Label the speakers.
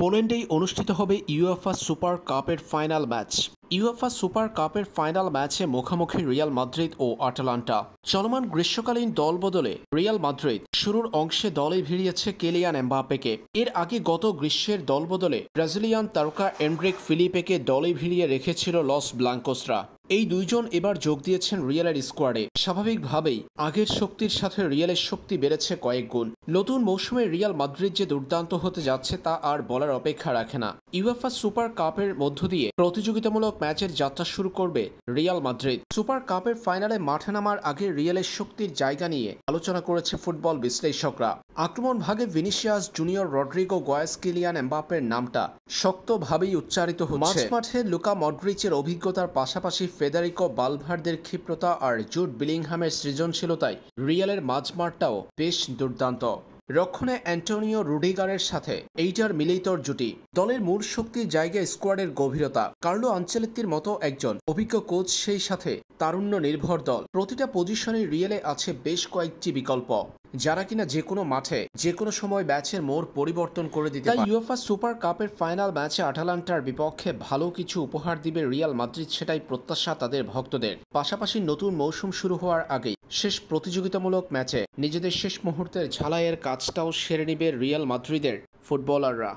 Speaker 1: পোল্যান্ডেই অনুষ্ঠিত হবে UEFA super কাপের ফাইনাল ম্যাচ। ইউএফা সুপার কাপের ফাইনাল ম্যাচে মুখোমুখি রিয়াল মাদ্রিদ ও আটালান্টা। চলমান গ্রীষ্মকালীন দলবদলে রিয়াল মাদ্রিদ শুরুর অংশে দলে ভিড়িয়েছে কিলিয়ান এমবাপ্পেকে। এর আগে গত গ্রীষ্মের দলবদলে ব্রাজিলিয়ান তারকা এন্ড্রিক ফিলিপেকে দলে ভিড়িয়ে রেখেছিল লস ব্লাঙ্কোসরা। এই দুইজন এবার যোগ দিয়েছেন রিয়ালের স্কোয়াডে। স্বাভাবিকভাবেই আগের শক্তির সাথে রিয়ালের শক্তি বেড়েছে কয়েক গুণ। নতুন মৌসুমে রিয়াল মাদ্রিদ যে দুর্দান্ত হতে যাচ্ছে তা আর বলার অপেক্ষা রাখে না। ইউএফা সুপার কাপের মধ্য দিয়ে প্রতিযোগিতামূলক ম্যাচের যাত্রা শুরু করবে রিয়াল মাদ্রিদ। সুপার কাপের ফাইনালে মাঠে নামার আগে রিয়ালের শক্তির জায়গা নিয়ে আলোচনা করেছে ফুটবল বিশ্লেষকরা। আক্রমণ ভাগে Vinicius junior, Rodrygo Goes, Kylian এমবাপ্পের নামটা শক্তভাবেই উচ্চারিত হচ্ছে। মাঠে লুকা মডরিচের অভিজ্ঞতার পাশাপাশি ফেদারিকো বালভার্দের ক্ষিপ্রতা আর জুড বিলিংহামের সৃজনশীলতায় রিয়ালের মাঝমাঠটাও বেশ দুর্দান্ত। রক্ষণে অ্যান্টোনিও রুডিগারের সাথে এইটার মিলিতর জুটি। দলের মূল শক্তির জায়গায় স্কোয়াডের গভীরতা। কার্লো আনচেলত্তির মতো একজন অভিজ্ঞ কোচ, সেই সাথে তারুণ্য নির্ভর দল। প্রতিটা পজিশনে রিয়ালে আছে বেশ কয়েকটি বিকল্প, যারা কিনা যে কোনো মাঠে যে কোনো সময় ম্যাচের মোড় পরিবর্তন করে দিতে পারে। ইউএফা সুপার কাপের ফাইনাল ম্যাচে আটালান্টার বিপক্ষে ভালো কিছু উপহার দিবে রিয়াল মাদ্রিদ, সেটাই প্রত্যাশা তাদের ভক্তদের। পাশাপাশি নতুন মৌসুম শুরু হওয়ার আগেই শেষ প্রতিযোগিতামূলক ম্যাচে নিজেদের শেষ মুহূর্তের ঝালাইয়ের কাজটাও সেরে নিবে রিয়াল মাদ্রিদের ফুটবলাররা।